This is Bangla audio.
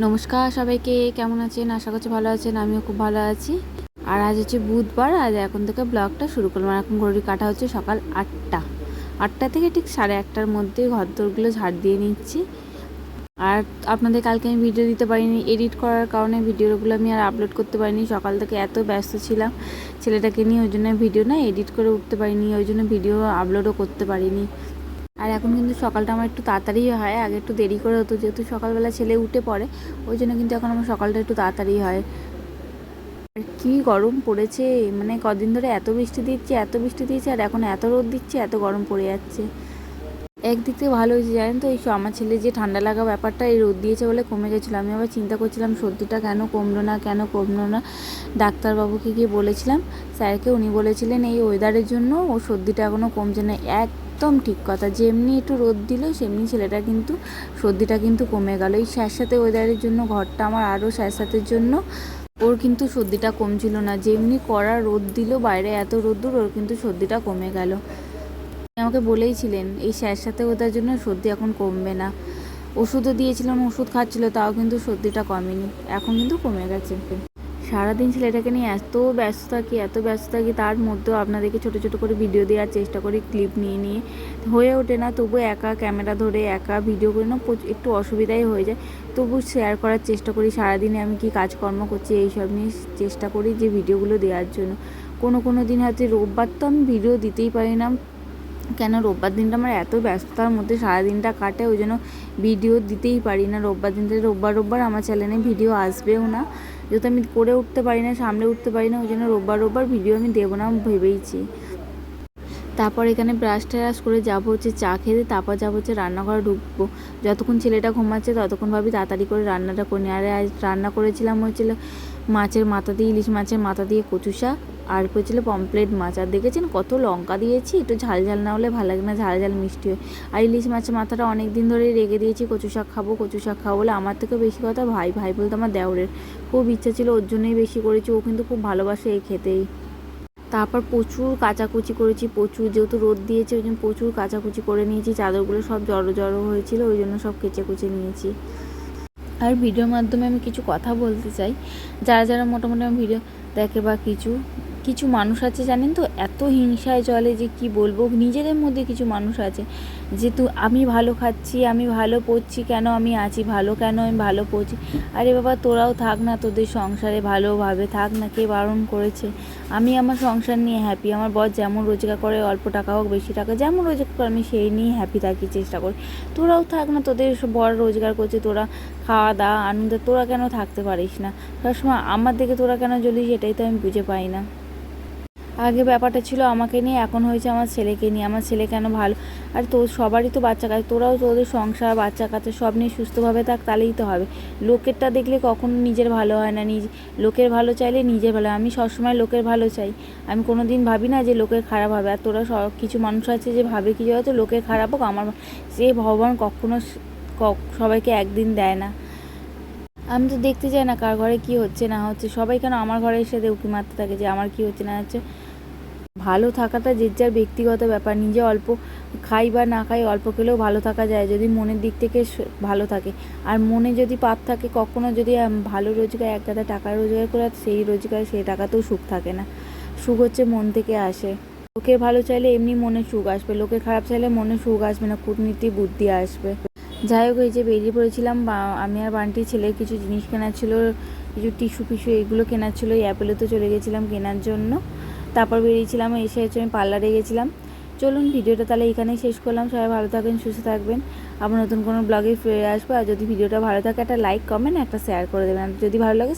নমস্কার সবাইকে, কেমন আছেন? আশা করছি ভালো আছেন। আমিও খুব ভালো আছি। আর আজ হচ্ছে বুধবার। আজ এখন থেকে ব্লগটা শুরু করলাম। এখন ঘড়ির কাঁটা হচ্ছে সকাল 8টা। 8টা থেকে ঠিক 8:30টার মধ্যে ঘরদোরগুলো ঝাড় দিয়ে নিচ্ছি। আর আপনাদের কালকে আমি ভিডিও দিতে পারিনি, এডিট করার কারণে ভিডিওগুলো আমি আর আপলোড করতে পারিনি। সকাল থেকে এত ব্যস্ত ছিলাম ছেলেটাকে নিয়ে, ওই জন্য ভিডিও এডিট করে উঠতে পারিনি, ওই জন্য ভিডিও আপলোডও করতে পারিনি। আর এখন কিন্তু সকালটা আমার একটু তাড়াতাড়ি হয়, আগে একটু দেরি করে হতো, যেহেতু সকালবেলা ছেলে উঠে পড়ে, ওই জন্য কিন্তু এখন আমার সকালটা একটু তাড়াতাড়ি হয়। আর কী গরম পড়েছে, মানে কদিন ধরে এত বৃষ্টি দিচ্ছে আর এখন এত রোদ দিচ্ছে, এত গরম পড়ে যাচ্ছে। একদিক থেকে ভালো হয়েছে জানেন তো, এই আমার ছেলে যে ঠান্ডা লাগা ব্যাপারটা এই রোদ দিয়েছে বলে কমে গেছিলো। আমি আবার চিন্তা করছিলাম সর্দিটা কেন কমলো না। ডাক্তারবাবুকে গিয়ে বলেছিলাম, স্যারকে, উনি বলেছিলেন এই ওয়েদারের জন্য ও সর্দিটা এখনও কমছে না। একদম ঠিক কথা, যেমনি একটু রোদ দিল সেমনি ছেলেটা কিন্তু সর্দিটা কিন্তু কমে গেল। এই স্যাঁতস্যাঁতে ওয়েদারের জন্য, ঘরটা আমার আরও স্যাঁতস্যাঁতের জন্য ওর কিন্তু সর্দিটা কমছিল না। যেমনি কড়া রোদ দিল, বাইরে এত রোদ্দুর, ওর কিন্তু সর্দিটা কমে গেল। আমাকে বলেইছিলেন এই স্যাঁতস্যাঁতে ওদের জন্য সর্দি এখন কমবে না। ওষুধও দিয়েছিলেন, ওষুধ খাচ্ছিল, তাও কিন্তু সর্দিটা কমেনি, এখন কিন্তু কমে গেছে। সারাদিন ছেলেটাকে নিয়ে এত ব্যস্ত থাকি, তার মধ্যেও আপনাদেরকে ছোটো ছোটো করে ভিডিও দেওয়ার চেষ্টা করি, ক্লিপ নিয়ে হয়ে ওঠে না। তবু একা ক্যামেরা ধরে একা ভিডিও করে না একটু অসুবিধাই হয়ে যায়। তবু শেয়ার করার চেষ্টা করি, সারাদিনে আমি কি কাজকর্ম করছি এইসব নিয়ে চেষ্টা করি যে ভিডিওগুলো দেওয়ার জন্য। কোনো দিন হয়তো রোববার তো আমি ভিডিও দিতেই পারি না, কেন রোববার দিনটা আমার এত ব্যস্ততার মধ্যে সারাদিনটা কাটে, ওই জন্য ভিডিও দিতেই পারি না। রোববার দিনটা রোববার আমার চ্যানেলে ভিডিও আসবেও না, যেহেতু আমি করে উঠতে পারি না, সামলে উঠতে পারি না, ওই জন্য রোববার ভিডিও আমি দেবো না ভেবেইছি। তারপর এখানে ব্রাশ ট্রাশ করে যাবো হচ্ছে চা খেতে, তারপর যাবো হচ্ছে রান্নাঘরে ঢুকবো। যতক্ষণ ছেলেটা ঘুমাচ্ছে ততক্ষণ ভাবি তাড়াতাড়ি করে রান্নাটা করে নিই। আর আজ রান্না করেছিলাম হচ্ছিল মাছের মাথা দিয়ে, ইলিশ মাছের মাথা দিয়ে কচু শাক, আর করেছিল পমপ্লেট মাছ। আর দেখেছেন কত লঙ্কা দিয়েছি, একটু ঝাল না হলে ভালো লাগে না, ঝাল মিষ্টি হয়। আর ইলিশ মাছের মাথাটা অনেক দিন ধরেই রেখে দিয়েছি, কচু শাক খাবো বলে। আমার থেকে বেশি কথা ভাই বলতে আমার দেওরের খুব ইচ্ছা ছিল, ওর জন্যই বেশি করেছি। ও কিন্তু খুব ভালোবাসে এই খেতেই। তারপর প্রচুর কাচাকুচি করেছি, যেহেতু রোদ দিয়েছে ওই জন্য প্রচুর কাচাকুচি করে নিয়েছি। চাদরগুলো সব জড়ো হয়েছিল, ওই জন্য সব কুচে নিয়েছি। আর ভিডিওর মাধ্যমে আমি কিছু কথা বলতে চাই, যারা মোটামুটি আমার ভিডিও দেখে বা কিছু মানুষ আছে জানেন তো, এত হিংসায় চলে যে কি বলবো। নিজেদের মধ্যে কিছু মানুষ আছে যেহেতু আমি ভালো খাচ্ছি, আমি ভালো পড়ছি, কেন আমি আছি ভালো, কেন আমি ভালো পড়ছি। আরে বাবা, তোরাও থাক না, তোদের সংসারে ভালোভাবে থাক না, কে বারণ করেছে? আমি আমার সংসার নিয়ে হ্যাপি। আমার বর যেমন রোজগার করে, অল্প টাকা হোক বেশি টাকা, যেমন রোজগার করে আমি সেই নিয়ে হ্যাপি থাকি, চেষ্টা করি। তোরাও থাক না, তোদের বর রোজগার করছে, তোরা খাওয়া দাওয়া আনন্দে, তোরা কেন থাকতে পারিস না? সবসময় আমার দিকে তোরা কেন জ্বলিস, এটাই তো আমি বুঝে পাই না। আগে ব্যাপারটা ছিল আমাকে নিয়ে, এখন হয়েছে আমার ছেলেকে নিয়ে। আমার ছেলে কেন ভালো, আর সবারই তো বাচ্চা কাছে, তোরাও তোদের সংসার বাচ্চা কাছে সব নিয়ে সুস্থভাবে থাক, তাহলেই তো হবে। লোকেরটা দেখলে কখনো নিজের ভালো হয় না, লোকের ভালো চাইলে নিজের ভালো। আমি সবসময় লোকের ভালো চাই, আমি কোনো দিন ভাবি না যে লোকের খারাপ হবে। আর তোরা কিছু মানুষ আছে যে ভাবে কি হয়তো লোকের খারাপ হোক আমার, সে ভগবান কখনো সবাইকে একদিন দেয় না। আমি তো দেখতে চাই না কার ঘরে কি হচ্ছে না হচ্ছে, সবাই কেন আমার ঘরে এসে উঁকি মারতে থাকে যে আমার কি হচ্ছে না হচ্ছে। ভালো থাকাটা যে যার ব্যক্তিগত ব্যাপার, নিজে অল্প খাই বা না খাই, অল্প খেলেও ভালো থাকা যায় যদি মনের দিক থেকে ভালো থাকে। আর মনে যদি পাপ থাকে, কখনো যদি ভালো রোজগার, এক গাদা টাকা রোজগার করে সেই টাকাতেও সুখ থাকে না। সুখ হচ্ছে মন থেকে আসে। লোকের ভালো চাইলে এমনি মনে সুখ আসবে, লোকের খারাপ চাইলে মনে সুখ আসবে না, কূটনীতি বুদ্ধি আসবে। যাই হোক, এই যে বেরিয়ে পড়েছিলাম, আমি আর বান্টি ছেলের কিছু জিনিস কেনার ছিল, কিছু টিস্যু এগুলো কেনার ছিল, এই অ্যাপেলেতে চলে গেছিলাম কেনার জন্য। তারপর বেরিয়েছিলাম, এসে হচ্ছে আমি পার্লারে গেছিলাম। চলুন ভিডিওটা তাহলে এখানেই শেষ করলাম। সবাই ভালো থাকবেন, সুস্থ থাকবেন। আবার নতুন কোনো ব্লগে ফিরে আসবো। আর যদি ভিডিওটা ভালো থাকে একটা লাইক, কমেন্ট, একটা শেয়ার করে দেবেন। যদি ভালো লাগে